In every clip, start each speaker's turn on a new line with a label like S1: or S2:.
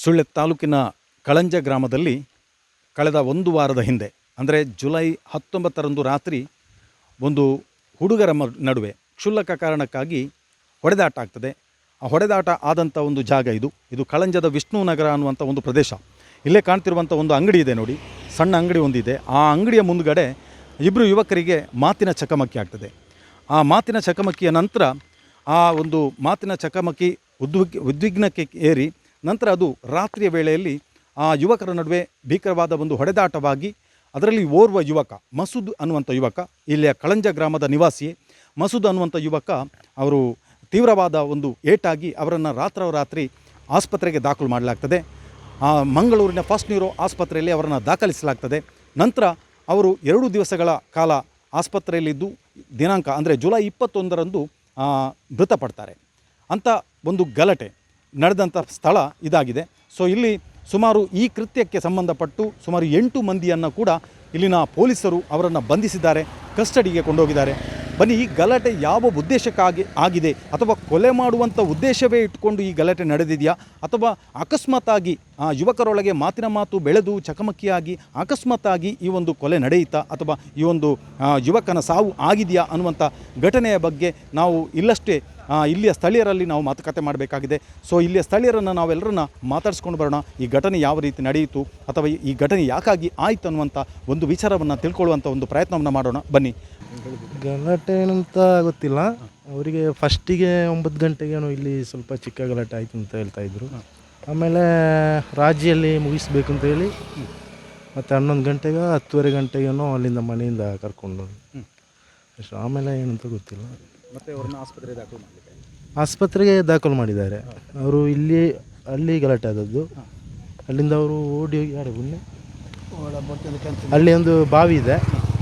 S1: ಸುಳ್ಯ ತಾಲೂಕಿನ ಕಳಂಜ ಗ್ರಾಮದಲ್ಲಿ ಕಳೆದ ಒಂದು ವಾರದ ಹಿಂದೆ ಅಂದರೆ ಜುಲೈ 19ರಂದು ರಾತ್ರಿ ಒಂದು ಹುಡುಗರ ನಡುವೆ ಕ್ಷುಲ್ಲಕ ಕಾರಣಕ್ಕಾಗಿ ಹೊಡೆದಾಟ ಆಗ್ತದೆ. ಆ ಹೊಡೆದಾಟ ಆದಂಥ ಒಂದು ಜಾಗ ಇದು ಕಳಂಜದ ವಿಷ್ಣು ನಗರ ಅನ್ನುವಂಥ ಒಂದು ಪ್ರದೇಶ. ಇಲ್ಲೇ ಕಾಣ್ತಿರುವಂಥ ಒಂದು ಅಂಗಡಿ ಇದೆ ನೋಡಿ, ಸಣ್ಣ ಅಂಗಡಿ ಒಂದಿದೆ. ಆ ಅಂಗಡಿಯ ಮುಂದುಗಡೆ ಇಬ್ಬರು ಯುವಕರಿಗೆ ಮಾತಿನ ಚಕಮಕಿ ಆಗ್ತದೆ. ಆ ಮಾತಿನ ಚಕಮಕಿಯ ನಂತರ ಆ ಒಂದು ಮಾತಿನ ಚಕಮಕಿ ಉದ್ವಿಗ್ನಕ್ಕೆ ಏರಿ ನಂತರ ಅದು ರಾತ್ರಿಯ ವೇಳೆಯಲ್ಲಿ ಆ ಯುವಕರ ನಡುವೆ ಭೀಕರವಾದ ಒಂದು ಹೊಡೆದಾಟವಾಗಿ ಅದರಲ್ಲಿ ಓರ್ವ ಯುವಕ ಮಸೂದ್ ಅನ್ನುವಂಥ ಯುವಕ, ಇಲ್ಲಿಯ ಕಳಂಜ ಗ್ರಾಮದ ನಿವಾಸಿಯೇ ಮಸೂದ್ ಅನ್ನುವಂಥ ಯುವಕ, ಅವರು ತೀವ್ರವಾದ ಒಂದು ಏಟಾಗಿ ಅವರನ್ನು ರಾತ್ರೋರಾತ್ರಿ ಆಸ್ಪತ್ರೆಗೆ ದಾಖಲು ಮಾಡಲಾಗ್ತದೆ. ಮಂಗಳೂರಿನ ಫಸ್ಟ್ ನ್ಯೂರೋ ಆಸ್ಪತ್ರೆಯಲ್ಲಿ ಅವರನ್ನು ದಾಖಲಿಸಲಾಗ್ತದೆ. ನಂತರ ಅವರು 2 ದಿವಸಗಳ ಕಾಲ ಆಸ್ಪತ್ರೆಯಲ್ಲಿದ್ದು ದಿನಾಂಕ ಅಂದರೆ ಜುಲೈ 21ರಂದು ಮೃತಪಡ್ತಾರೆ. ಅಂಥ ಒಂದು ಗಲಾಟೆ ನಡೆದಂಥ ಸ್ಥಳ ಇದಾಗಿದೆ. ಸೊ ಇಲ್ಲಿ ಸುಮಾರು ಈ ಕೃತ್ಯಕ್ಕೆ ಸಂಬಂಧಪಟ್ಟು ಸುಮಾರು 8 ಮಂದಿಯನ್ನು ಕೂಡ ಇಲ್ಲಿನ ಪೊಲೀಸರು ಅವರನ್ನು ಬಂಧಿಸಿದ್ದಾರೆ, ಕಸ್ಟಡಿಗೆ ಕೊಂಡೋಗಿದ್ದಾರೆ. ಬನ್ನಿ, ಈ ಗಲಾಟೆ ಯಾವ ಉದ್ದೇಶಕ್ಕಾಗಿ ಆಗಿದೆ, ಅಥವಾ ಕೊಲೆ ಮಾಡುವಂಥ ಉದ್ದೇಶವೇ ಇಟ್ಕೊಂಡು ಈ ಗಲಾಟೆ ನಡೆದಿದೆಯಾ, ಅಥವಾ ಅಕಸ್ಮಾತ್ತಾಗಿ ಯುವಕರೊಳಗೆ ಮಾತಿನ ಮಾತು ಬೆಳೆದು ಚಕಮಕಿಯಾಗಿ ಅಕಸ್ಮಾತ್ತಾಗಿ ಈ ಒಂದು ಕೊಲೆ ನಡೆಯಿತಾ, ಅಥವಾ ಈ ಒಂದು ಯುವಕನ ಸಾವು ಆಗಿದೆಯಾ ಅನ್ನುವಂಥ ಘಟನೆಯ ಬಗ್ಗೆ ನಾವು ಇಲ್ಲಷ್ಟೇ ಇಲ್ಲಿಯ ಸ್ಥಳೀಯರಲ್ಲಿ ನಾವು ಮಾತುಕತೆ ಮಾಡಬೇಕಾಗಿದೆ. ಸೊ ಇಲ್ಲಿಯ ಸ್ಥಳೀಯರನ್ನು ನಾವೆಲ್ಲರನ್ನ ಮಾತಾಡಿಸ್ಕೊಂಡು ಬರೋಣ. ಈ ಘಟನೆ ಯಾವ ರೀತಿ ನಡೆಯಿತು ಅಥವಾ ಈ ಘಟನೆ ಯಾಕಾಗಿ ಆಯಿತು ಅನ್ನುವಂಥ ಒಂದು ವಿಚಾರವನ್ನು ತಿಳ್ಕೊಳ್ಳುವಂಥ ಒಂದು ಪ್ರಯತ್ನವನ್ನು ಮಾಡೋಣ. ಬನ್ನಿ.
S2: ಗಲಾಟೆ ಏನಂತ ಗೊತ್ತಿಲ್ಲ. ಅವರಿಗೆ ಫಸ್ಟಿಗೆ 9 ಗಂಟೆಗೇನೋ ಇಲ್ಲಿ ಸ್ವಲ್ಪ ಚಿಕ್ಕ ಗಲಾಟೆ ಆಯಿತು ಅಂತ ಹೇಳ್ತಾಯಿದ್ರು. ಆಮೇಲೆ ರಾಜಿಯಲ್ಲಿ ಮುಗಿಸ್ಬೇಕು ಅಂತ ಹೇಳಿ ಮತ್ತು 11 ಗಂಟೆಗೆ 10:30 ಗಂಟೆಗೇನೋ ಅಲ್ಲಿಂದ ಮನೆಯಿಂದ ಕರ್ಕೊಂಡು ಅಷ್ಟು. ಆಮೇಲೆ ಏನಂತ ಗೊತ್ತಿಲ್ಲ.
S1: ಮತ್ತು ಅವ್ರನ್ನ
S2: ಆಸ್ಪತ್ರೆಗೆ ದಾಖಲು ಮಾಡಿದ್ದಾರೆ. ಅವರು ಅಲ್ಲಿ ಗಲಾಟೆ ಆದದ್ದು. ಅಲ್ಲಿಂದ ಅವರು ಓಡಿ ಹೋಗಿ ಅಲ್ಲಿ ಒಂದು ಬಾವಿ ಇದೆ,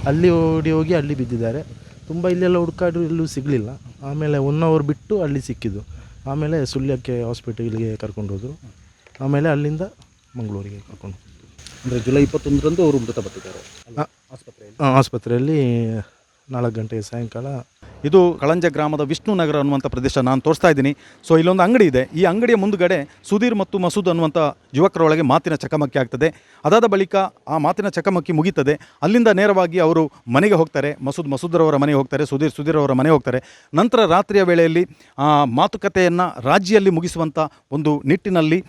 S2: ಅಲ್ಲಿ ಓಡಿ ಹೋಗಿ ಅಲ್ಲಿ ಬಿದ್ದಿದ್ದಾರೆ. ತುಂಬ ಇಲ್ಲೆಲ್ಲ ಹುಡುಕಾಡ್ರು, ಎಲ್ಲೂ ಸಿಗಲಿಲ್ಲ. ಆಮೇಲೆ 1 ಅವರ್ ಬಿಟ್ಟು ಅಲ್ಲಿ ಸಿಕ್ಕಿದ್ದು. ಆಮೇಲೆ ಸುಳ್ಯಕ್ಕೆ ಹಾಸ್ಪಿಟಲ್ಗೆ ಕರ್ಕೊಂಡು ಹೋದರು. ಆಮೇಲೆ ಅಲ್ಲಿಂದ ಮಂಗಳೂರಿಗೆ ಕರ್ಕೊಂಡು.
S1: ಅಂದರೆ ಜುಲೈ 21ರಂದು ಅವರು ಮೃತಪಟ್ಟಿದ್ದಾರೆ
S2: ಆಸ್ಪತ್ರೆಯಲ್ಲಿ 4 ಗಂಟೆಗೆ ಸಾಯಂಕಾಲ.
S1: ಇದು ಕಳಂಜ ಗ್ರಾಮದ ವಿಷ್ಣು ನಗರ ಅನ್ನುವಂಥ ಪ್ರದೇಶ ನಾನು ತೋರಿಸ್ತಾ ಇದ್ದೀನಿ. ಸೊ ಇಲ್ಲೊಂದು ಅಂಗಡಿ ಇದೆ. ಈ ಅಂಗಡಿಯ ಮುಂದುಗಡೆ ಸುಧೀರ್ ಮತ್ತು ಮಸೂದ್ ಅನ್ನುವಂಥ ಯುವಕರೊಳಗೆ ಮಾತಿನ ಚಕಮಕಿ ಆಗ್ತದೆ. ಅದಾದ ಬಳಿಕ ಆ ಮಾತಿನ ಚಕಮಕಿ ಮುಗೀತದೆ. ಅಲ್ಲಿಂದ ನೇರವಾಗಿ ಅವರು ಮನೆಗೆ ಹೋಗ್ತಾರೆ. ಮಸೂದ್ರವರ ಮನೆಗೆ ಹೋಗ್ತಾರೆ, ಸುಧೀರ್ ಅವರ ಮನೆಗೆ ಹೋಗ್ತಾರೆ. ನಂತರ ರಾತ್ರಿಯ ವೇಳೆಯಲ್ಲಿ ಮಾತುಕತೆಯನ್ನು ರಾಜಿಯಲ್ಲಿ ಮುಗಿಸುವಂಥ ಒಂದು ನಿಟ್ಟಿನಲ್ಲಿ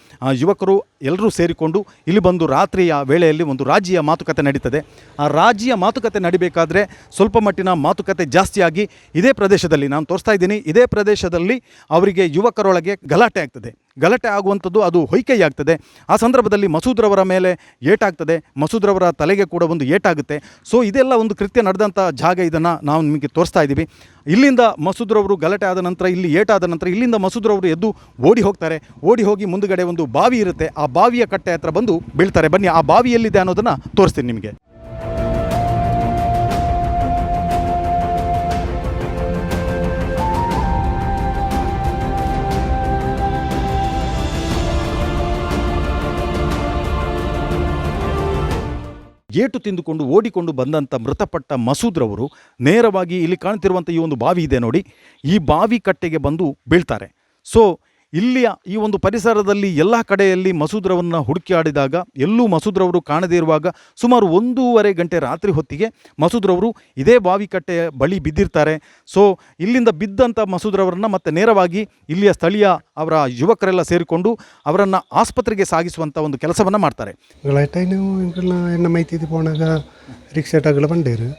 S1: ಯುವಕರು ಎಲ್ಲರೂ ಸೇರಿಕೊಂಡು ಇಲ್ಲಿ ಬಂದು ರಾತ್ರಿಯ ವೇಳೆಯಲ್ಲಿ ಒಂದು ರಾಜಿಯ ಮಾತುಕತೆ ನಡೀತದೆ. ಆ ರಾಜಿಯ ಮಾತುಕತೆ ನಡಿಬೇಕಾದ್ರೆ ಸ್ವಲ್ಪ ಮಟ್ಟಿನ ಮಾತುಕತೆ ಜಾಸ್ತಿಯಾಗಿ ಇದೇ ಪ್ರದೇಶದಲ್ಲಿ ನಾನು ತೋರಿಸ್ತಾ ಇದ್ದೀನಿ, ಇದೇ ಪ್ರದೇಶದಲ್ಲಿ ಅವರಿಗೆ ಯುವಕರೊಳಗೆ ಗಲಾಟೆ ಆಗ್ತದೆ. ಗಲಾಟೆ ಆಗುವಂಥದ್ದು ಅದು ಹೊಯ್ಕೈ ಆಗ್ತದೆ. ಆ ಸಂದರ್ಭದಲ್ಲಿ ಮಸೂದ್ರವರ ಮೇಲೆ ಏಟಾಗ್ತದೆ, ಮಸೂದ್ರವರ ತಲೆಗೆ ಕೂಡ ಒಂದು ಏಟಾಗುತ್ತೆ. ಸೊ ಇದೆಲ್ಲ ಒಂದು ಕೃತ್ಯ ನಡೆದಂಥ ಜಾಗ, ಇದನ್ನು ನಾವು ನಿಮಗೆ ತೋರಿಸ್ತಾ ಇದ್ದೀವಿ. ಇಲ್ಲಿಂದ ಮಸೂದ್ರವರು ಗಲಾಟೆ ಆದ ನಂತರ, ಇಲ್ಲಿ ಏಟಾದ ನಂತರ ಇಲ್ಲಿಂದ ಮಸೂದ್ರವರು ಎದ್ದು ಓಡಿ ಹೋಗ್ತಾರೆ. ಓಡಿ ಹೋಗಿ ಮುಂದುಗಡೆ ಒಂದು ಬಾವಿ ಇರುತ್ತೆ, ಆ ಬಾವಿಯ ಕಟ್ಟೆ ಹತ್ರ ಬಂದು ಬೀಳ್ತಾರೆ. ಬನ್ನಿ, ಆ ಬಾವಿ ಎಲ್ಲಿದೆ ಅನ್ನೋದನ್ನು ತೋರಿಸ್ತೀನಿ ನಿಮಗೆ. ಏಟು ತಿಂದುಕೊಂಡು ಓಡಿಕೊಂಡು ಬಂದಂಥ ಮೃತಪಟ್ಟ ಮಸೂದ್ರವರು ನೇರವಾಗಿ ಇಲ್ಲಿ ಕಾಣ್ತಿರುವಂಥ ಈ ಒಂದು ಬಾವಿ ಇದೆ ನೋಡಿ, ಈ ಬಾವಿ ಕಟ್ಟೆಗೆ ಬಂದು ಬೀಳ್ತಾರೆ. ಸೊ ಇಲ್ಲಿಯ ಈ ಒಂದು ಪರಿಸರದಲ್ಲಿ ಎಲ್ಲ ಕಡೆಯಲ್ಲಿ ಮಸೂದ್ರವನ್ನು ಹುಡುಕಿಯಾಡಿದಾಗ ಎಲ್ಲೂ ಮಸೂದ್ರವರು ಕಾಣದೇ ಇರುವಾಗ ಸುಮಾರು 1:30 ಗಂಟೆ ರಾತ್ರಿ ಹೊತ್ತಿಗೆ ಮಸೂದ್ರವರು ಇದೇ ಬಾವಿ ಕಟ್ಟೆಯ ಬಳಿ ಬಿದ್ದಿರ್ತಾರೆ. ಸೊ ಇಲ್ಲಿಂದ ಬಿದ್ದಂಥ ಮಸೂದ್ರವರನ್ನು ಮತ್ತೆ ನೇರವಾಗಿ ಇಲ್ಲಿಯ ಸ್ಥಳೀಯ ಅವರ ಯುವಕರೆಲ್ಲ ಸೇರಿಕೊಂಡು ಅವರನ್ನು ಆಸ್ಪತ್ರೆಗೆ ಸಾಗಿಸುವಂಥ ಒಂದು ಕೆಲಸವನ್ನು ಮಾಡ್ತಾರೆ.
S3: ಎನ್ನ ಮೈತಿ ಪೋಣಾಗ ರಿಕ್ಷಾಟಗಳ ಬಂಡೇರು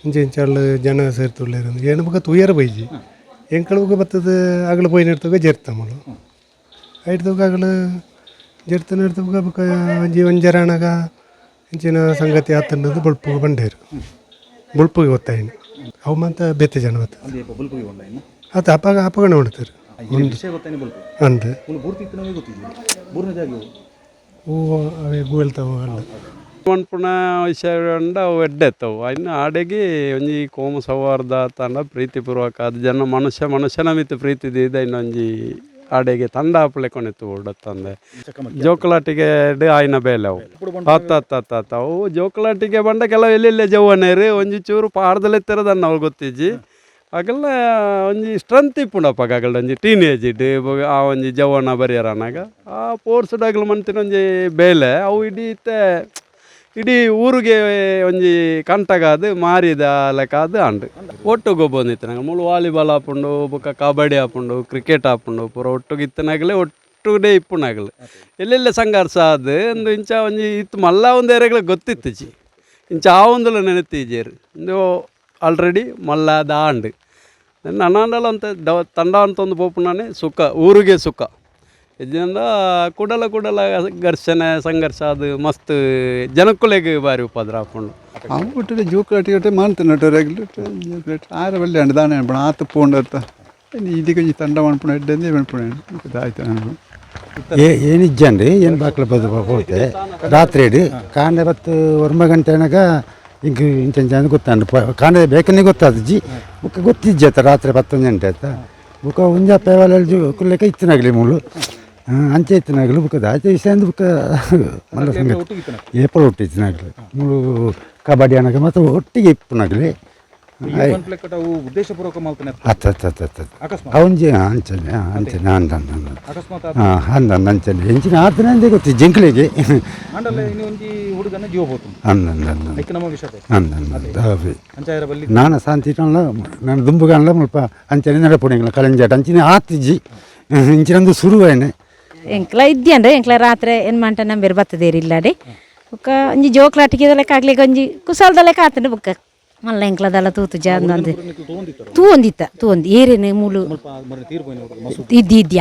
S3: ಇಂಚೆಂಚಾಳು ಜನ ಸೇರ್ತುಳ್ಳೇರು ಏನು ಬಕ್ಕ ತುಯ್ಯಾರ ಬೈಜಿ ಎಂಕಳುಗ ಬರ್ತದೆ. ಆಗಲು ಪೋಯಿ ನೆಡ್ತವಾಗ ಜೇರ್ತಮ್ಮಳು ಐಡ್ತವಾಗ ಆಗಲು ಜೇರ್ತ ನೆಡ್ತವಾಗ ಬಕ್ಕ ಒಂಜರಾಣಗ ಇಂಚಿನ ಸಂಗತಿ ಆತನ್ನದು ಬುಳ್ಪುಗೆ ಬಂಡೇರು ಬುಳ್ಪುಗೆ ಗೊತ್ತಾಯಿನ ಅವು ಮಾತ ಬೆತ್ತೆ ಜನ ಬರ್ತದೆ ಆತ ಅಪಗಣ ಹೊಡ್ತಾರೆ ಅಂದು ಅವೇ ಗೂಳ್ತಾವ ಅಲ್ಲ
S4: ಮನ್ಪುಣ ವಿಷಯ ಅವು ಎಡ್ಡೆತ್ತವು ಇನ್ನು ಆಡೆಗೆ ಒಂಜಿ ಕೋಮ ಸೌಹಾರ್ದ ತಂಡ ಪ್ರೀತಿಪೂರ್ವಕ ಅದು ಜನ ಮನುಷ್ಯನ ಮಿತ್ತು ಪ್ರೀತಿ ಇದೆ. ಇನ್ನೊಂಜಿ ಆಡೆಗೆ ತಂಡ ಹಾಪ್ಲೆಕೊನೆತ್ತು ಓಡತ್ತಂದೆ ಜೋಕಲಾಟಿಗೆ ಆಯ್ನ ಬೇಲೆ ಅವು ಅವು ಜೋಕಲಾಟಿಗೆ ಬಂಡ ಕೆಲವು ಎಲ್ಲೆಲ್ಲೇ ಜವ್ವನೇರು ಒಂಜಿ ಚೂರು ಪಾಡ್ದಲ್ಲೆತ್ತಿರೋದನ್ನ ಅವ್ರು ಗೊತ್ತಿಜ್ಜಿ ಆಗಲ್ಲ ಒಂಜಿ ಸ್ಟ್ರೆಂತ್ ಇಪ್ಪುಂಡಪ್ಪ ಆಗಲ್ಲ ಒಂಜಿ ಟೀನೇಜ್ ಇಟ್ಟು ಆ ಒಂಜಿ ಜವಾನ ಬರಿಯರನಾಗ ಆ ಪೋರ್ಸ್ಡಾಗಲು ಮಂತಿನ ಒಂಜಿ ಬೇಲೆ ಅವು ಇಡೀ ಊರಿಗೆ ಒಂಜಿ ಕಂಟಗಾದು ಮಾರಿದ ಲೆಕ್ಕಾದು ಅಂಡು ಒಟ್ಟಿಗೆ ಬಂದಿತ್ತು ನಂಗೆ ಮುಳು ವಾಲಿಬಾಲ್ ಆಪುಂಡು ಬೊಕ್ಕ ಕಬಡ್ಡಿ ಆಪುಂಡು ಕ್ರಿಕೆಟ್ ಆಪುಂಡು ಪೂರ ಒಟ್ಟಿಗೆ ಇತ್ತನಾಗಲೇ ಒಟ್ಟುಗಡೆ ಇಪ್ಪುನಾಗಲು ಎಲ್ಲೆಲ್ಲ ಸಂಘರ್ಷ ಅದು ಒಂದು ಇಂಚ ಒಂಜಿ ಇತ್ತು ಮಲ್ಲ ಒಂದು ಏರಿಯಾಗಳ ಗೊತ್ತಿತ್ತು ಜಿ ಇಂಚ ಆ ಒಂದಲ್ಲ ನೆನೆತ್ತೀಜೇರು ಒಂದು ಆಲ್ರೆಡಿ ಮಲ್ಲ ದಾಂಡು ನನ್ನಂಡಲ್ಲ ಅಂತ ತಂಡ ಅಂತ ಒಂದು ಪೋಪುನಾನೆ ಸುಖ ಊರಿಗೆ ಸುಖ ಇದರಿಂದ ಕುಡಲ ಘರ್ಷಣೆ ಸಂಘರ್ಷ ಅದು ಮಸ್ತ್ ಜನಕ್ಕುಲೆಗೆ ಬಾರಿ ಉಪದ್ರ ಹಾಕೊಂಡು
S5: ಅವ್ಬಿಟ್ಟು ಜೋಕುಲಾಟಿ ಮಾಡ್ತಾನೆ ರೆಗ್ಯುಲೇಟ್ ಆರ ಒಳ್ಳೆ ಅಂಡು ದಾನೆ ಅನ್ಪಣ ಆತ ಪೋಂಡತ್ತ ಇದಕ್ಕೆ ಈ ತಂಡ ಮನ್ಪುಣ ಎಡ್ಡೆ ಮನ್ಪುಣ ಆಯ್ತು
S6: ಏನಿಜ್ಜಂಡ್ರಿ ಏನು ಬಾಕ್ಲ ಬದು ಹೋಗ್ತೆ ರಾತ್ರಿ ಇಡಿ ಕಾಂಡೆ ಬತ್ತು 1 ಗಂಟೆ ಅನಾಗ ಹಿಂಗೆ ಇಂಚ ಗೊತ್ತಾಂಡು ಕಾಂಡೆ ಬೇಕನ್ನೇ ಗೊತ್ತಾದ ಜಿ ಬುಕ್ಕ ಗೊತ್ತಿಜ್ಜತ್ತ ರಾತ್ರಿ 11 ಗಂಟೆ ಆಯ್ತ ಬುಕ್ಕ ಒಂಜ ಪೇವಲ ಕುಲ್ಲೆಕ ಇತ್ತಿನಾಗಲಿ ಮೂಳು ಅಂಚೆ ಇತ್ತಿನಾಗಲು ಬುಕ್ಕದ ಆಚೆ ವಿಷಯ ಅಂದು ಬುಕ್ಕ ಮಲ್ಲ ಸಂಗತಿ ಏಪಲ್ ಒಟ್ಟಿತ್ತಿನಾಗಲಿ ಮೂಳು ಕಬಡ್ಡಿ ಅನ್ನಕ ಮತ್ತು ಒಟ್ಟಿಗೆ ಇಪ್ಪನಾಗಲಿ
S1: ಉದ್ದೇಶಪೂರ್ವಕ
S6: ಅವನ್ಜಿ ಅಂಚನೆ ಅಂಚನೆ ಅಂಚನೆ ಹೆಂಚಿನ ಆತನ ಅಂದೇ ಗೊತ್ತಿ ಜಿಂಕ್ಳಿಗೆ ನಾನು ಶಾಂತಿ ನಾನು ದುಂಬುಗಾನಲ್ಲ ಮುಲ್ಪ ಅಂಚನೆ ನಡಪುಣಿಗಳ ಕಳೆಂಜಾಟ ಅಂಚಿನ ಆತಿಜ್ಜಿ ಇಂಚಿನಂದು ಶುರುವೇನೆ
S7: ಎಂಕ್ಲ ಇದ್ಯಂಡ್ರೆ ಎಂಕ್ಲ ರಾತ್ರಿ ಏನು ಮಂಟ ನಂಬೇರು ಬರ್ತದೇರಿಲ್ಲಡೆ ಬುಕ್ಕ ಒಂಜಿ ಜೋಕ್ಲಾಟಿಗೆ ಲೆಕ್ಕ ಆಗ್ಲಿಕ್ಕೆ ಒಂಜಿ ಕುಸಾಲ್ದ ಲೆಕ್ಕ ಆತಂಡೆ ಬುಕ್ಕ ಮಲ್ಲ ಎಂಕ್ಲದಲ್ಲ ತೂತು ಜಾಂದು ತೂಂದಿ ಏರೇನು ಮೂಲು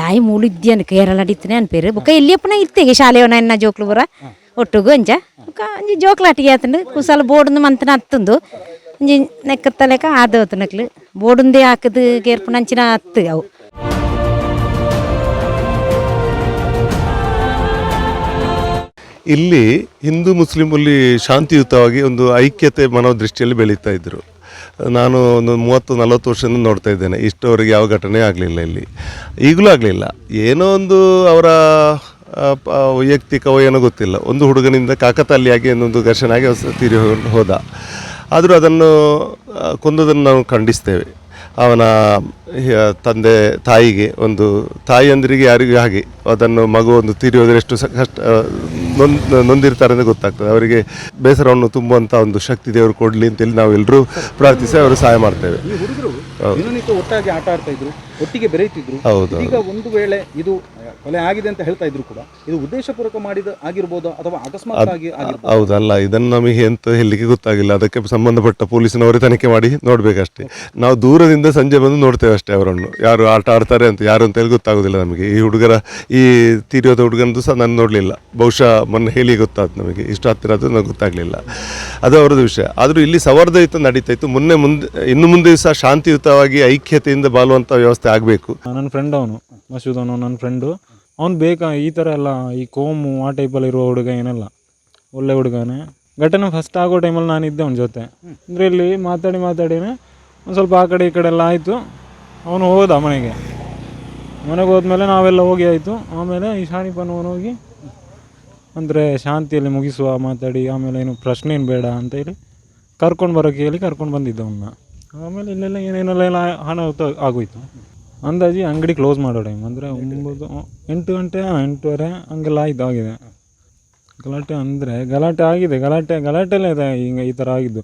S7: ಆಯ್ ಮೂಲು ಇದ್ಯಾನ ಕೇರಳ ಅಡಿತನೆ ಅನ್ಪೇರು ಬುಕ್ಕ ಎಲ್ಲಿಯಪ್ಪನ ಇತ್ತೆಗೆ ಶಾಲೆಯವನ ಎನ್ನ ಜೋಕ್ಲು ಬರ ಒಟ್ಟುಗು ಅಂಚ ಬುಕ್ಕ ಒಂಜಿ ಜೋಕ್ಲಾಟಿಗೆ ಆತಂಡು ಕುಸಾಲ ಬೋರ್ಡ್ದು ಮಂತನ ಹತ್ತಂದು ಒಂಜಿ ನೆಕ್ಕತ್ತ ಲೆಕ್ಕ ಆದವತ್ತು ನಕ್ಲು ಬೋರ್ಡುಂದೇ ಹಾಕದು ಕೇರ್ಪುಣ ಅಂಚಿನ ಹತ್ತು ಅವು
S8: ಇಲ್ಲಿ ಹಿಂದೂ ಮುಸ್ಲಿಮಲ್ಲಿ ಶಾಂತಿಯುತವಾಗಿ ಒಂದು ಐಕ್ಯತೆ ಮನೋದೃಷ್ಟಿಯಲ್ಲಿ ಬೆಳೀತಾ ಇದ್ದರು. ನಾನು ಒಂದು 30-40 ವರ್ಷದಿಂದ ನೋಡ್ತಾ ಇದ್ದೇನೆ. ಇಷ್ಟವರೆಗೆ ಯಾವ ಘಟನೆ ಆಗಲಿಲ್ಲ ಇಲ್ಲಿ, ಈಗಲೂ ಆಗಲಿಲ್ಲ. ಏನೋ ಒಂದು ಅವರ ವೈಯಕ್ತಿಕವೋ ಏನೋ ಗೊತ್ತಿಲ್ಲ, ಒಂದು ಹುಡುಗನಿಂದ ಕಾಕತಾಲಿಯಾಗಿ ಒಂದು ಘರ್ಷಣೆ ಆಗಿ ತೀರಿ ಹೋದ. ಆದರೂ ಅದನ್ನು ಕೊಂದದನ್ನು ನಾವು ಖಂಡಿಸ್ತೇವೆ. ಅವನ ತಂದೆ ತಾಯಿಗೆ, ಒಂದು ತಾಯಿಯಂದ್ರಿಗೆ ಯಾರಿಗೂ ಹಾಗೆ ಅದನ್ನು ಮಗು ಒಂದು ತೀರಿ ಹೋದರೆ ಎಷ್ಟು ಕಷ್ಟ ನೊಂದಿರ್ತಾರೆ ಅಂತ ಗೊತ್ತಾಗ್ತದೆ. ಅವರಿಗೆ ಬೇಸರವನ್ನು ತುಂಬುವಂಥ ಒಂದು ಶಕ್ತಿ ದೇವರು ಕೊಡಲಿ ಅಂತೇಳಿ ನಾವೆಲ್ಲರೂ ಪ್ರಾರ್ಥಿಸಿ ಅವರು ಸಹಾಯ ಮಾಡ್ತೇವೆ.
S1: ಒಟ್ಟಾಗಿ ಆಟ ಆಡ್ತಾ ಇದ್ರು, ಒಟ್ಟಿಗೆ ಬೆರೆಯುತ್ತಿದ್ರು.
S8: ಹೌದು.
S1: ಈಗ ಒಂದು ವೇಳೆ ಇದು ಕೊಲೆ ಆಗಿದೆ ಅಂತ ಹೇಳ್ತಾ ಇದ್ರು ಕೂಡ ಇದು ಉದ್ದೇಶಪೂರ್ವಕ ಮಾಡಿದ ಆಗಿರ್ಬೋದು ಅಥವಾ ಅಕಸ್ಮಾತ್ ಆಗಿ
S8: ಹೌದಲ್ಲ, ಇದನ್ನು ನಮಗೆ ಎಂತ ಹೇಳಲಿಕ್ಕೆ ಗೊತ್ತಾಗಿಲ್ಲ. ಅದಕ್ಕೆ ಸಂಬಂಧಪಟ್ಟ ಪೊಲೀಸಿನವರು ತನಿಖೆ ಮಾಡಿ ನೋಡಬೇಕಷ್ಟೇ. ನಾವು ದೂರದಿಂದ ಸಂಜೆ ಬಂದು ನೋಡ್ತೇವೆ ಅಷ್ಟೇ ಅವರನ್ನು, ಯಾರು ಆಟ ಆಡ್ತಾರೆ ಅಂತ ಯಾರು ಅಂತ ಹೇಳಿ ಗೊತ್ತಾಗೋದಿಲ್ಲ ನಮಗೆ. ಈ ಹುಡುಗರ ಈ ತೀರಿಯೋದ ಹುಡುಗನದು ಸಹ ನಾನು ನೋಡಲಿಲ್ಲ, ಬಹುಶಃ ಮೊನ್ನೆ ಹೇಳಿ ಗೊತ್ತಾಯ್ತು ನಮಗೆ. ಇಷ್ಟು ಹತ್ತಿರ ಅದು ನನಗೆ ಗೊತ್ತಾಗಲಿಲ್ಲ, ಅದು ಅವರದ್ದು ವಿಷಯ. ಆದರೂ ಇಲ್ಲಿ ಸೌಹಾರ್ದಯುತ ನಡೀತಾ ಇತ್ತು. ಇನ್ನು ಮುಂದೆ ಸಹ ಶಾಂತಿಯುತವಾಗಿ ಐಕ್ಯತೆಯಿಂದ ಬಾಳುವಂಥ ವ್ಯವಸ್ಥೆ ಆಗಬೇಕು.
S9: ನನ್ನ ಫ್ರೆಂಡ್ ಅವನು ಮಸೂದ್, ನನ್ನ ಫ್ರೆಂಡು. ಅವ್ನು ಈ ಥರ ಎಲ್ಲ ಈ ಕೋಮು ಆ ಟೈಪಲ್ಲಿ ಇರುವ ಹುಡುಗ ಏನಲ್ಲ, ಒಳ್ಳೆ ಹುಡುಗನೇ. ಘಟನೆ ಫಸ್ಟ್ ಆಗೋ ಟೈಮಲ್ಲಿ ನಾನಿದ್ದೆ ಅವನ ಜೊತೆ. ಅಂದರೆ ಇಲ್ಲಿ ಮಾತಾಡಿನೇ ಒಂದು ಸ್ವಲ್ಪ ಆ ಕಡೆ ಈ ಕಡೆ ಎಲ್ಲ ಆಯಿತು. ಅವನು ಹೋದ ಮನೆಗೆ ಹೋದ್ಮೇಲೆ ನಾವೆಲ್ಲ ಹೋಗಿ ಆಯಿತು. ಆಮೇಲೆ ಈ ಶಾಣಿಪನವನು ಹೋಗಿ ಅಂದರೆ ಶಾಂತಿಯಲ್ಲಿ ಮುಗಿಸುವ ಮಾತಾಡಿ, ಆಮೇಲೆ ಏನು ಪ್ರಶ್ನೆ ಏನು ಬೇಡ ಅಂತ ಹೇಳಿ ಕರ್ಕೊಂಡು ಬರೋಕ್ಕೆ ಹೇಳಿ ಕರ್ಕೊಂಡು ಬಂದಿದ್ದ ಅವನ್ನ. ಆಮೇಲೆ ಇಲ್ಲೆಲ್ಲ ಏನೇನೆಲ್ಲ ಹಣ ಆಗೋಯ್ತು. ಅಂದಾಜಿ ಅಂಗಡಿ ಕ್ಲೋಸ್ ಮಾಡೋ ಟೈಮ್ ಅಂದರೆ 8 ಗಂಟೆ 8:30 ಹಂಗೆಲ್ಲ ಆಗಿದೆ ಗಲಾಟೆ. ಅಂದರೆ ಗಲಾಟೆಲ್ಲೇ ಇದೆ ಹಿಂಗೆ ಈ ಥರ ಆಗಿದ್ದು.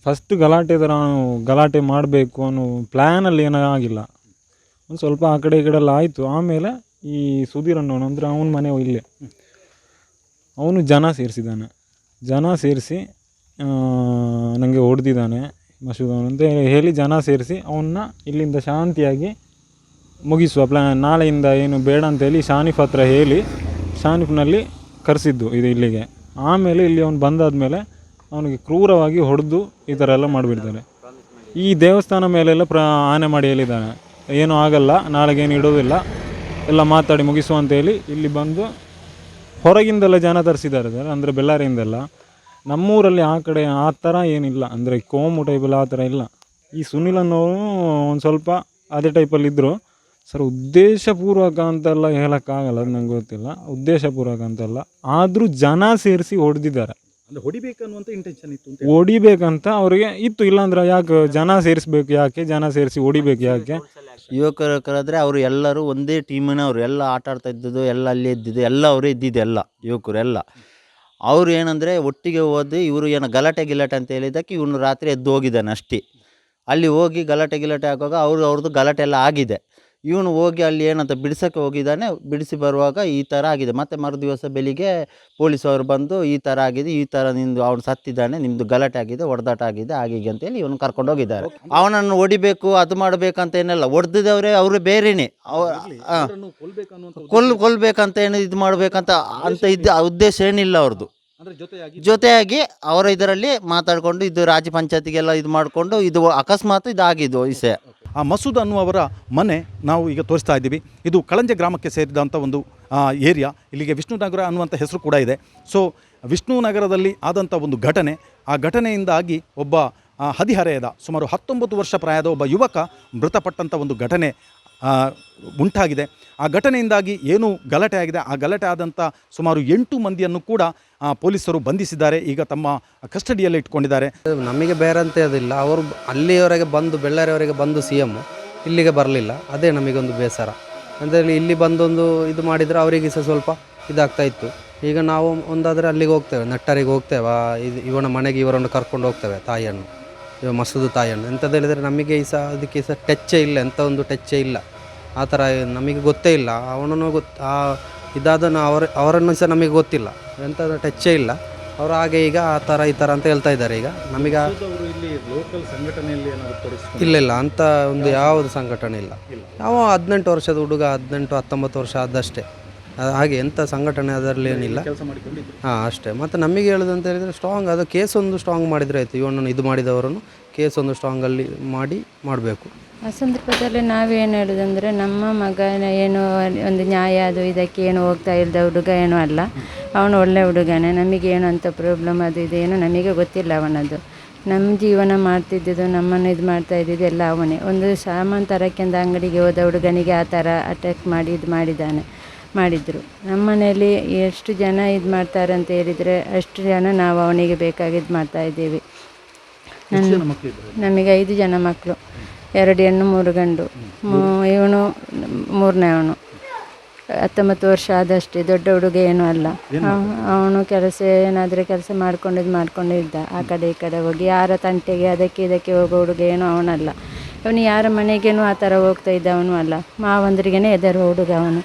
S9: ಫಸ್ಟ್ ಗಲಾಟೆ ಮಾಡಬೇಕು ಅನ್ನೋ ಪ್ಲ್ಯಾನಲ್ಲಿ ಏನೂ ಆಗಿಲ್ಲ. ಒಂದು ಸ್ವಲ್ಪ ಆ ಕಡೆ ಈ ಕಡೆ ಎಲ್ಲ ಆಯಿತು. ಆಮೇಲೆ ಈ ಸುಧೀರ್ ಅನ್ನೋನು ಅಂದರೆ ಅವನ ಮನೆ ಇಲ್ಲೇ, ಅವನು ಜನ ಸೇರಿಸಿ ನನಗೆ ಹೊಡೆದಿದ್ದಾನೆ ಮಸೂದ್ ಅಂತ ಹೇಳಿ ಜನ ಸೇರಿಸಿ ಅವನ್ನ ಇಲ್ಲಿಂದ ಶಾಂತಿಯಾಗಿ ಮುಗಿಸುವ ನಾಳೆಯಿಂದ ಏನು ಬೇಡ ಅಂತೇಳಿ ಶಾನಿಫ್ ಹತ್ರ ಹೇಳಿ ಶಾನಿಫ್ನಲ್ಲಿ ಕರೆಸಿದ್ದು ಇದು ಇಲ್ಲಿಗೆ. ಆಮೇಲೆ ಇಲ್ಲಿ ಅವನು ಬಂದಾದಮೇಲೆ ಅವನಿಗೆ ಕ್ರೂರವಾಗಿ ಹೊಡೆದು ಈ ಥರ ಎಲ್ಲ ಮಾಡಿಬಿಡ್ತಾರೆ. ಈ ದೇವಸ್ಥಾನ ಮೇಲೆಲ್ಲ ಆನೆ ಮಾಡಿ ಹೇಳಿದ್ದಾನೆ, ಏನೂ ಆಗಲ್ಲ, ನಾಳೆಗೇನು ಇಡೋದಿಲ್ಲ, ಎಲ್ಲ ಮಾತಾಡಿ ಮುಗಿಸುವ ಅಂತೇಳಿ ಇಲ್ಲಿ ಬಂದು ಹೊರಗಿಂದೆಲ್ಲ ಜನ ತರಿಸಿದ್ದಾರೆ ಸರ್. ಅಂದರೆ ಬೆಳ್ಳಾರಿಯಿಂದೆಲ್ಲ. ನಮ್ಮೂರಲ್ಲಿ ಆ ಕಡೆ ಆ ಥರ ಏನಿಲ್ಲ, ಅಂದರೆ ಕೋಮು ಟೈಪಲ್ಲಿ ಆ ಥರ ಇಲ್ಲ. ಈ ಸುನಿಲ್ ಅನ್ನೋರು ಒಂದು ಸ್ವಲ್ಪ ಅದೇ ಟೈಪಲ್ಲಿ ಇದ್ದರು ಸರ್. ಉದ್ದೇಶಪೂರ್ವಕ ಅಂತೆಲ್ಲ ಹೇಳೋಕ್ಕಾಗಲ್ಲ, ಅದು ನಂಗೆ ಗೊತ್ತಿಲ್ಲ, ಉದ್ದೇಶಪೂರ್ವಕ ಅಂತೆಲ್ಲ. ಆದರೂ ಜನ ಸೇರಿಸಿ ಹೊಡೆದಿದ್ದಾರೆ.
S1: ಅಂದರೆ ಹೊಡಿಬೇಕನ್ನುವಂಥ ಇಂಟೆನ್ಷನ್ ಇತ್ತು ಅಂತ
S9: ಹೊಡಿಬೇಕಂತ ಅವ್ರಿಗೆ ಇತ್ತು, ಇಲ್ಲಾಂದ್ರೆ ಯಾಕೆ ಜನ ಸೇರಿಸ್ಬೇಕು, ಯಾಕೆ ಜನ ಸೇರಿಸಿ ಹೊಡಿಬೇಕು ಯಾಕೆ?
S10: ಯುವಕರು ಕರೆದ್ರೆ ಅವರು ಎಲ್ಲರೂ ಒಂದೇ ಟೀಮಿನವರು, ಎಲ್ಲ ಆಟ ಆಡ್ತಾ ಇದ್ದದ್ದು, ಎಲ್ಲ ಅಲ್ಲೇ ಇದ್ದಿದ್ದು, ಎಲ್ಲ ಅವರೇ ಇದ್ದಿದ್ದು, ಎಲ್ಲ ಯುವಕರು ಎಲ್ಲ. ಅವರು ಏನಂದರೆ ಒಟ್ಟಿಗೆ ಹೋದಿ, ಇವರು ಏನೋ ಗಲಾಟೆ ಅಂತ ಹೇಳಿದ್ದಕ್ಕೆ ಇವನು ರಾತ್ರಿ ಎದ್ದು ಹೋಗಿದ್ದಾನೆ ಅಷ್ಟೇ. ಅಲ್ಲಿ ಹೋಗಿ ಗಲಾಟೆ ಆಗುವಾಗ ಅವ್ರದ್ದು ಗಲಾಟೆ ಎಲ್ಲ ಆಗಿದೆ. ಇವನು ಹೋಗಿ ಅಲ್ಲಿ ಏನಂತ ಬಿಡಿಸೋಕ್ಕೆ ಹೋಗಿದ್ದಾನೆ. ಬಿಡಿಸಿ ಬರುವಾಗ ಈ ಥರ ಆಗಿದೆ. ಮತ್ತು ಮರುದಿವಸ ಬೆಳಿಗ್ಗೆ ಪೊಲೀಸವರು ಬಂದು ಈ ಥರ ಆಗಿದೆ, ಈ ಥರ ನಿಮ್ಮದು ಅವ್ನು ಸತ್ತಿದ್ದಾನೆ, ನಿಮ್ಮದು ಗಲಾಟೆ ಆಗಿದೆ, ಹೊಡೆದಾಟ ಆಗಿದೆ, ಹಾಗೀಗೆ ಅಂತೇಳಿ ಇವನು ಕರ್ಕೊಂಡು ಹೋಗಿದ್ದಾರೆ. ಅವನನ್ನು ಹೊಡಿಬೇಕು ಅದು ಮಾಡಬೇಕಂತ ಏನೆಲ್ಲ, ಹೊಡೆದಿದ್ದವರೇ ಅವರು ಬೇರೆಯೇ. ಕೊಲ್ಲಬೇಕಂತ ಏನು ಇದು ಮಾಡಬೇಕಂತ ಅಂತ ಉದ್ದೇಶ ಏನಿಲ್ಲ ಅವ್ರದ್ದು. ಜೊತೆಯಾಗಿ ಅವರ ಇದರಲ್ಲಿ ಮಾತಾಡಿಕೊಂಡು ಇದು ರಾಜ್ಯ ಪಂಚಾಯತಿಗೆಲ್ಲ ಇದು ಮಾಡಿಕೊಂಡು ಇದು ಅಕಸ್ಮಾತ್ ಇದಾಗಿದ್ದು ವಿಷಯ.
S1: ಆ ಮಸೂದ್ ಅನ್ನುವರ ಮನೆ ನಾವು ಈಗ ತೋರಿಸ್ತಾ ಇದ್ದೀವಿ. ಇದು ಕಳಂಜ ಗ್ರಾಮಕ್ಕೆ ಸೇರಿದಂಥ ಒಂದು ಏರಿಯಾ. ಇಲ್ಲಿಗೆ ವಿಷ್ಣುನಗರ ಅನ್ನುವಂಥ ಹೆಸರು ಕೂಡ ಇದೆ. ಸೊ ವಿಷ್ಣುನಗರದಲ್ಲಿ ಆದಂಥ ಒಂದು ಘಟನೆ, ಆ ಘಟನೆಯಿಂದಾಗಿ ಒಬ್ಬ ಹದಿಹರೆಯದ ಸುಮಾರು 19 ವರ್ಷ ಪ್ರಾಯದ ಒಬ್ಬ ಯುವಕ ಮೃತಪಟ್ಟಂಥ ಒಂದು ಘಟನೆ ಉಂಟಾಗಿದೆ. ಆ ಘಟನೆಯಿಂದಾಗಿ ಏನು ಗಲಾಟೆ ಆಗಿದೆ, ಆ ಗಲಾಟೆ ಆದಂಥ ಸುಮಾರು 8 ಮಂದಿಯನ್ನು ಕೂಡ ಪೊಲೀಸರು ಬಂಧಿಸಿದ್ದಾರೆ. ಈಗ ತಮ್ಮ ಕಸ್ಟಡಿಯಲ್ಲಿ ಇಟ್ಕೊಂಡಿದ್ದಾರೆ.
S11: ನಮಗೆ ಬೇರೆ ಅಂತ ಅದಿಲ್ಲ, ಅವರು ಅಲ್ಲಿಯವರೆಗೆ ಬಂದು ಬೆಳ್ಳಾರಿಯವರೆಗೆ ಬಂದು CM ಇಲ್ಲಿಗೆ ಬರಲಿಲ್ಲ. ಅದೇ ನಮಗೊಂದು ಬೇಸರ. ಅಂದರೆ ಇಲ್ಲಿ ಬಂದೊಂದು ಇದು ಮಾಡಿದರೆ ಅವರಿಗೆ ಸಹ ಸ್ವಲ್ಪ ಇದಾಗ್ತಾ ಇತ್ತು. ಈಗ ನಾವು ಒಂದಾದರೆ ಅಲ್ಲಿಗೆ ಹೋಗ್ತೇವೆ, ನೆಟ್ಟರಿಗೆ ಹೋಗ್ತೇವೆ, ಇವನ ಮನೆಗೆ ಇವರನ್ನು ಕರ್ಕೊಂಡು ಹೋಗ್ತೇವೆ, ತಾಯಿಯನ್ನು, ಮಸೂದ್ ತಾಯಿಯನ್ನು. ಎಂಥದ್ದು ಹೇಳಿದರೆ ನಮಗೆ ಅದಕ್ಕೆ ಸಹ ಟಚ್ಚೇ ಇಲ್ಲ, ಎಂಥ ಒಂದು ಟಚ್ಚೇ ಇಲ್ಲ. ಆ ಥರ ನಮಗೆ ಗೊತ್ತೇ ಇಲ್ಲ. ಅವನನ್ನು ಇದಾದನ್ನು ಅವರನ್ನು ಸಹ ನಮಗೆ ಗೊತ್ತಿಲ್ಲ, ಎಂಥ ಟಚ್ಚೇ ಇಲ್ಲ. ಅವರು ಹಾಗೆ ಈಗ ಆ ಥರ ಈ ಥರ ಅಂತ ಹೇಳ್ತಾ ಇದ್ದಾರೆ. ಈಗ ನಮಗೆ ಇಲ್ಲ ಅಂತ ಒಂದು ಯಾವುದು ಸಂಘಟನೆ ಇಲ್ಲ. ನಾವು 18 ವರ್ಷದ ಹುಡುಗ, 18-19 ವರ್ಷ ಆದಷ್ಟೇ. ಹಾಗೆ ಎಂಥ ಸಂಘಟನೆ ಅದರಲ್ಲಿ ಏನಿಲ್ಲ. ಅಷ್ಟೇ. ಮತ್ತು ನಮಗೆ ಹೇಳೋದಂತ ಹೇಳಿದರೆ ಸ್ಟ್ರಾಂಗ್ ಅದು ಕೇಸ್ ಒಂದು ಸ್ಟ್ರಾಂಗ್ ಮಾಡಿದರೆ ಆಯಿತು. ಇವನನ್ನು ಇದು ಮಾಡಿದವರನ್ನು ಕೇಸ್ ಒಂದು ಸ್ಟ್ರಾಂಗಲ್ಲಿ ಮಾಡಬೇಕು.
S12: ಆ ಸಂದರ್ಭದಲ್ಲಿ ನಾವೇನು ಹೇಳೋದಂದರೆ, ನಮ್ಮ ಮಗನ ಏನು ಒಂದು ನ್ಯಾಯ ಅದು ಇದಕ್ಕೆ ಏನು ಹೋಗ್ತಾ ಇಲ್ಲದ ಹುಡುಗ ಏನೂ ಅಲ್ಲ. ಅವನು ಒಳ್ಳೆ ಹುಡುಗನೇ. ನಮಗೇನು ಅಂಥ ಪ್ರಾಬ್ಲಮ್ ಅದು ಇದು ಏನು ನಮಗೆ ಗೊತ್ತಿಲ್ಲ ಅವನದ್ದು. ನಮ್ಮ ಜೀವನ ಮಾಡ್ತಿದ್ದಿದ್ದು, ನಮ್ಮನ್ನು ಇದು ಮಾಡ್ತಾ ಇದ್ದಿದ್ದು ಎಲ್ಲ ಅವನೇ. ಒಂದು ಸಾಮಾನು ತರಕ್ಕೆಂದು ಅಂಗಡಿಗೆ ಹೋದ ಹುಡುಗನಿಗೆ ಆ ಥರ ಅಟ್ಯಾಕ್ ಮಾಡಿ ಇದು ಮಾಡಿದರು. ನಮ್ಮ ಮನೆಯಲ್ಲಿ ಎಷ್ಟು ಜನ ಇದು ಮಾಡ್ತಾರೆ ಅಂತ ಹೇಳಿದರೆ ಅಷ್ಟು ಜನ ನಾವು ಅವನಿಗೆ ಬೇಕಾಗಿದ್ದು ಮಾಡ್ತಾಯಿದ್ದೀವಿ. ನಮಗೆ 5 ಜನ ಮಕ್ಕಳು, 2 ಹೆಣ್ಣು 3 ಗಂಡು. ಇವನು 3ನೇ ಅವನು. 19 ವರ್ಷ ಆದಷ್ಟೇ, ದೊಡ್ಡ ಹುಡುಗ ಏನೂ ಅಲ್ಲ. ಅವನು ಏನಾದರೂ ಕೆಲಸ ಮಾಡ್ಕೊಂಡಿದ್ದ. ಆ ಕಡೆ ಈ ಕಡೆ ಹೋಗಿ ಯಾರ ತಂಟೆಗೆ ಅದಕ್ಕೆ ಇದಕ್ಕೆ ಹೋಗೋ ಹುಡುಗ ಏನೂ ಅವನಲ್ಲ. ಅವನು ಯಾರ ಮನೆಗೇನು ಆ ಥರ ಹೋಗ್ತಾ ಇದ್ದವನು ಅಲ್ಲ. ಮಾವಂದ್ರಿಗೇ ಹೆದರುವ ಹುಡುಗ ಅವನು.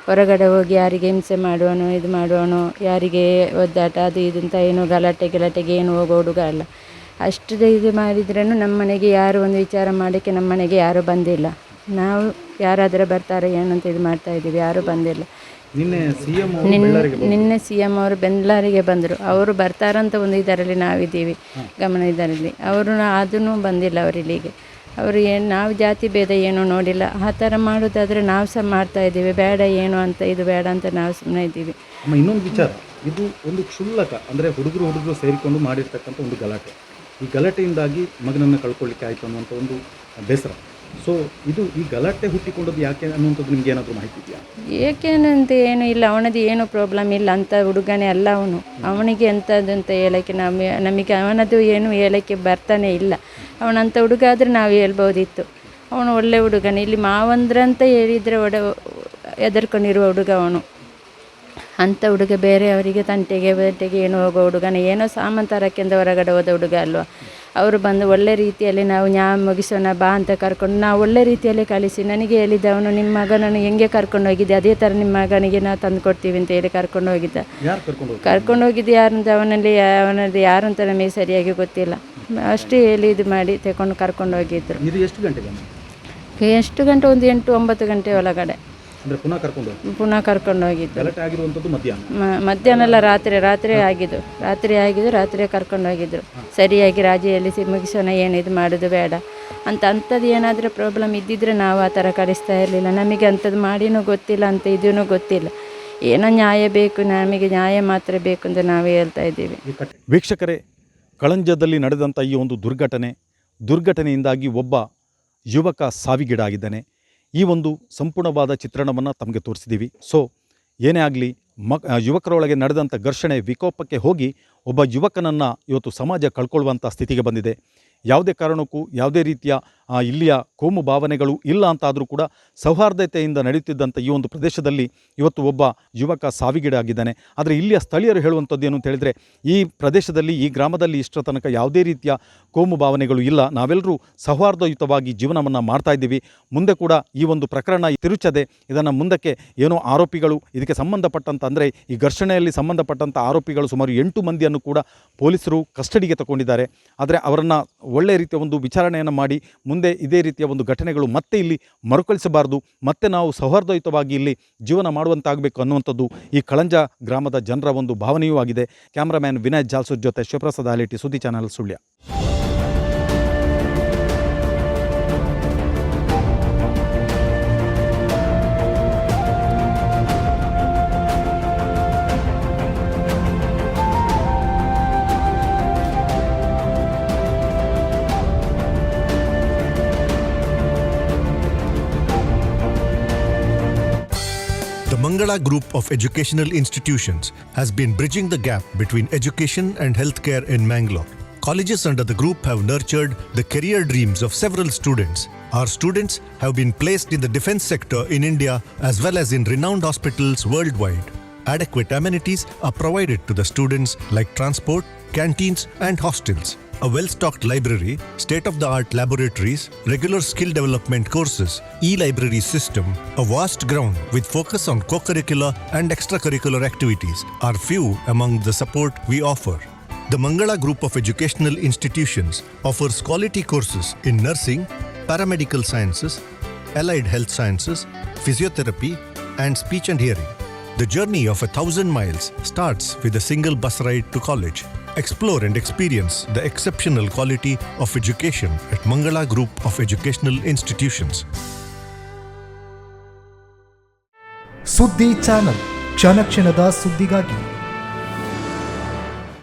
S12: ಹೊರಗಡೆ ಹೋಗಿ ಯಾರಿಗೆ ಹಿಂಸೆ ಮಾಡುವನು, ಇದು ಮಾಡುವನು, ಯಾರಿಗೆ ಒದ್ದಾಟ ಅದು ಇದು ಅಂತ ಏನು ಗಲಾಟೆಗೆ ಏನು ಹೋಗೋ ಹುಡುಗ ಅಲ್ಲ. ಅಷ್ಟು ಇದು ಮಾಡಿದ್ರೂ ನಮ್ಮ ಮನೆಗೆ ಯಾರು ಒಂದು ವಿಚಾರ ಮಾಡೋಕ್ಕೆ ನಮ್ಮ ಮನೆಗೆ ಯಾರೂ ಬಂದಿಲ್ಲ. ನಾವು ಯಾರಾದರೂ ಬರ್ತಾರೆ ಏನಂತ ಇದು ಮಾಡ್ತಾಯಿದ್ದೀವಿ, ಯಾರೂ ಬಂದಿಲ್ಲ. ನಿನ್ನೆ CM ಅವರು ಬೆಳ್ಳಾರಿಗೆ ಬಂದರು. ಅವರು ಬರ್ತಾರಂತ ಒಂದು ಇದರಲ್ಲಿ ನಾವಿದ್ದೀವಿ, ಗಮನ ಇದರಲ್ಲಿ. ಅವರು ಅದೂ ಬಂದಿಲ್ಲ ಅವರು ಇಲ್ಲಿಗೆ. ಅವರು ಏನು ನಾವು ಜಾತಿ ಭೇದ ಏನೂ ನೋಡಿಲ್ಲ. ಆ ಥರ ಮಾಡೋದಾದರೆ ನಾವು ಸಹ ಮಾಡ್ತಾಯಿದ್ದೀವಿ. ಬೇಡ ಏನು ಅಂತ ಇದು ಬೇಡ ಅಂತ ನಾವು ಸುಮ್ಮನೆ ಇದ್ದೀವಿ.
S1: ಇನ್ನೊಂದು ವಿಚಾರ, ಇದು ಒಂದು ಕ್ಷುಲ್ಲಕ ಅಂದರೆ ಹುಡುಗರು ಸೇರಿಕೊಂಡು ಮಾಡಿರ್ತಕ್ಕಂಥ ಒಂದು ಗಲಾಟೆ. ಈ ಗಲಾಟೆಯಿಂದಾಗಿ ಮಗನನ್ನು ಕಳ್ಕೊಳ್ಳಿಕ್ಕೆ ಆಯಿತು ಅನ್ನುವಂಥ ಒಂದು ಬೇಸರ. ಸೊ ಈ ಗಲಾಟೆ ಹುಟ್ಟಿಕೊಂಡದ್ದು ಯಾಕೆ ಅನ್ನುವಂಥದ್ದು ನಿಮ್ಗೆ ಏನಾದರೂ ಮಾಹಿತಿ ಇದೆಯಾ?
S12: ಏಕೆನಂತ ಏನೂ ಇಲ್ಲ, ಅವನದ್ದು ಏನೂ ಪ್ರಾಬ್ಲಮ್ ಇಲ್ಲ. ಅಂಥ ಹುಡುಗನೇ ಅಲ್ಲ ಅವನು. ಅವನಿಗೆ ಎಂಥದ್ದು ಅಂತ ಹೇಳೋಕ್ಕೆ ನಮಗೆ ಅವನದು ಏನು ಹೇಳೋಕ್ಕೆ ಬರ್ತಾನೆ ಇಲ್ಲ. ಅವನಂಥ ಹುಡುಗ ಆದರೆ ನಾವು ಹೇಳ್ಬೋದಿತ್ತು. ಅವನು ಒಳ್ಳೆ ಹುಡುಗನೇ. ಇಲ್ಲಿ ಮಾವಂದ್ರಂತ ಹೇಳಿದರೆ ಹೆದರ್ಕೊಂಡಿರುವ ಹುಡುಗ ಅವನು. ಅಂಥ ಹುಡುಗ ಬೇರೆ ಅವರಿಗೆ ತಂಟೆಗೆ ಏನು ಹೋಗೋ ಹುಡುಗನೇ. ಏನೋ ಸಾಮಾನು ತರಕ್ಕೆಂದು ಹೊರಗಡೆ ಹೋದ ಹುಡುಗ ಅಲ್ವ. ಅವರು ಬಂದು ಒಳ್ಳೆ ರೀತಿಯಲ್ಲಿ ನಾವು ಮುಗಿಸೋಣ ಬಾ ಅಂತ ಕರ್ಕೊಂಡು ನಾವು ಒಳ್ಳೆ ರೀತಿಯಲ್ಲಿ ಕಳಿಸಿ, ನನಗೆ ಹೇಳಿದ್ದ ಅವನು, ನಿಮ್ಮ ಮಗನನ್ನು ಹೆಂಗೆ ಕರ್ಕೊಂಡು ಹೋಗಿದ್ದೆ ಅದೇ ಥರ ನಿಮ್ಮ ಮಗನಿಗೆ ನಾವು ತಂದು ಕೊಡ್ತೀವಿ ಅಂತ ಹೇಳಿ ಕರ್ಕೊಂಡು ಹೋಗಿದ್ದ. ಕರ್ಕೊಂಡು ಹೋಗಿದ್ದು ಯಾರಂತ ಅವನಲ್ಲಿ ಯಾರು ಅಂತ ನಮಗೆ ಸರಿಯಾಗಿ ಗೊತ್ತಿಲ್ಲ. ಅಷ್ಟೇ ಹೇಳಿ ಇದು ಮಾಡಿ ಕರ್ಕೊಂಡು ಹೋಗಿದ್ರು. ಎಷ್ಟು ಗಂಟೆ? ಒಂದು 8-9 ಗಂಟೆ ಒಳಗಡೆ ಪುನಃ ಕರ್ಕೊಂಡು ಹೋಗಿದ್ದು. ಮಧ್ಯಾಹ್ನ ಅಲ್ಲ, ರಾತ್ರಿ ಆಗಿದ್ದು. ರಾತ್ರಿ ಕರ್ಕೊಂಡು ಹೋಗಿದ್ರು. ಸರಿಯಾಗಿ ರಾಜಿಯಲ್ಲಿ ಮುಗಿಸೋಣ, ಏನು ಇದು ಮಾಡೋದು ಬೇಡ ಅಂತ. ಅಂಥದ್ದು ಏನಾದರೂ ಪ್ರಾಬ್ಲಮ್ ಇದ್ದಿದ್ರೆ ನಾವು ಆ ಥರ ಕಳಿಸ್ತಾ ಇರಲಿಲ್ಲ. ನಮಗೆ ಅಂಥದ್ದು ಮಾಡಿನೂ ಗೊತ್ತಿಲ್ಲ, ಅಂತ ಇದೂ ಗೊತ್ತಿಲ್ಲ. ಏನೋ ನ್ಯಾಯ ಬೇಕು, ನಮಗೆ ನ್ಯಾಯ ಮಾತ್ರ ಬೇಕು ಅಂತ ನಾವು ಹೇಳ್ತಾ ಇದ್ದೀವಿ.
S1: ವೀಕ್ಷಕರೇ, ಕಳಂಜದಲ್ಲಿ ನಡೆದಂಥ ಈ ಒಂದು ದುರ್ಘಟನೆಯಿಂದಾಗಿ ಒಬ್ಬ ಯುವಕ ಸಾವಿಗೀಡಾಗಿದ್ದಾನೆ. ಈ ಒಂದು ಸಂಪೂರ್ಣವಾದ ಚಿತ್ರಣವನ್ನು ತಮಗೆ ತೋರಿಸಿದ್ದೀವಿ. ಸೊ ಏನೇ ಆಗಲಿ, ಯುವಕರೊಳಗೆ ನಡೆದಂಥ ಘರ್ಷಣೆ ವಿಕೋಪಕ್ಕೆ ಹೋಗಿ ಒಬ್ಬ ಯುವಕನನ್ನು ಇವತ್ತು ಸಮಾಜ ಕಳ್ಕೊಳ್ಳುವಂಥ ಸ್ಥಿತಿಗೆ ಬಂದಿದೆ. ಯಾವುದೇ ಕಾರಣಕ್ಕೂ ಯಾವುದೇ ರೀತಿಯ ಇಲ್ಲಿಯ ಕೋಮು ಭಾವನೆಗಳು ಇಲ್ಲ ಅಂತಾದರೂ ಕೂಡ ಸೌಹಾರ್ದತೆಯಿಂದ ನಡೆಯುತ್ತಿದ್ದಂಥ ಈ ಒಂದು ಪ್ರದೇಶದಲ್ಲಿ ಇವತ್ತು ಒಬ್ಬ ಯುವಕ ಸಾವಿಗೀಡಾಗಿದ್ದಾನೆ. ಆದರೆ ಇಲ್ಲಿಯ ಸ್ಥಳೀಯರು ಹೇಳುವಂಥದ್ದು ಏನು ಅಂತ ಹೇಳಿದರೆ, ಈ ಪ್ರದೇಶದಲ್ಲಿ ಈ ಗ್ರಾಮದಲ್ಲಿ ಇಷ್ಟರ ತನಕ ಯಾವುದೇ ರೀತಿಯ ಕೋಮು ಭಾವನೆಗಳು ಇಲ್ಲ, ನಾವೆಲ್ಲರೂ ಸೌಹಾರ್ದಯುತವಾಗಿ ಜೀವನವನ್ನು ಮಾಡ್ತಾ ಇದ್ದೀವಿ. ಮುಂದೆ ಕೂಡ ಈ ಒಂದು ಪ್ರಕರಣ ತಿರುಚದೆ ಇದನ್ನು ಮುಂದಕ್ಕೆ ಏನೋ ಆರೋಪಿಗಳು ಇದಕ್ಕೆ ಸಂಬಂಧಪಟ್ಟಂಥ ಅಂದರೆ ಈ ಘರ್ಷಣೆಯಲ್ಲಿ ಸಂಬಂಧಪಟ್ಟಂಥ ಆರೋಪಿಗಳು ಸುಮಾರು 8 ಮಂದಿಯನ್ನು ಕೂಡ ಪೊಲೀಸರು ಕಸ್ಟಡಿಗೆ ತಗೊಂಡಿದ್ದಾರೆ. ಆದರೆ ಅವರನ್ನು ಒಳ್ಳೆಯ ರೀತಿಯ ಒಂದು ವಿಚಾರಣೆಯನ್ನು ಮಾಡಿ ಮುಂದೆ ಇದೇ ರೀತಿಯ ಒಂದು ಘಟನೆಗಳು ಮತ್ತೆ ಇಲ್ಲಿ ಮರುಕಳಿಸಬಾರ್ದು, ಮತ್ತೆ ನಾವು ಸೌಹಾರ್ದಯುತವಾಗಿ ಇಲ್ಲಿ ಜೀವನ ಮಾಡುವಂತಾಗಬೇಕು ಅನ್ನುವಂಥದ್ದು ಈ ಕಳಂಜ ಗ್ರಾಮದ ಜನರ ಒಂದು ಭಾವನೆಯೂ ಆಗಿದೆ. ಕ್ಯಾಮ್ರಾಮ್ಯಾನ್ ವಿನಯ್ ಜಾಲ್ಸೂರ್ ಜೊತೆ ಶಿವಪ್ರಸಾದ್ ಹಾಲೇಟಿ, ಸುದ್ದಿ channel, Sullia.
S13: The Mangala Group of Educational Institutions has been bridging the gap between education and healthcare in Mangalore. Colleges under the group have nurtured the career dreams of several students. Our students have been placed in the defense sector in India as well as in renowned hospitals worldwide. Adequate amenities are provided to the students like transport, canteens and hostels. A well-stocked library, state-of-the-art laboratories, regular skill development courses, e-library system, a vast ground with focus on co-curricular and extracurricular activities are few among the support we offer. The Mangala Group of Educational Institutions offers quality courses in nursing, paramedical sciences, allied health sciences, physiotherapy, and speech and hearing. The journey of 1,000 miles starts with a single bus ride to college. Explore and experience the exceptional quality of education at Mangala Group of Educational Institutions.
S14: ಸುದ್ದಿ channel, ಕ್ಷಣ ಕ್ಷಣದ ಸುದ್ದಿಗಾಗಿ.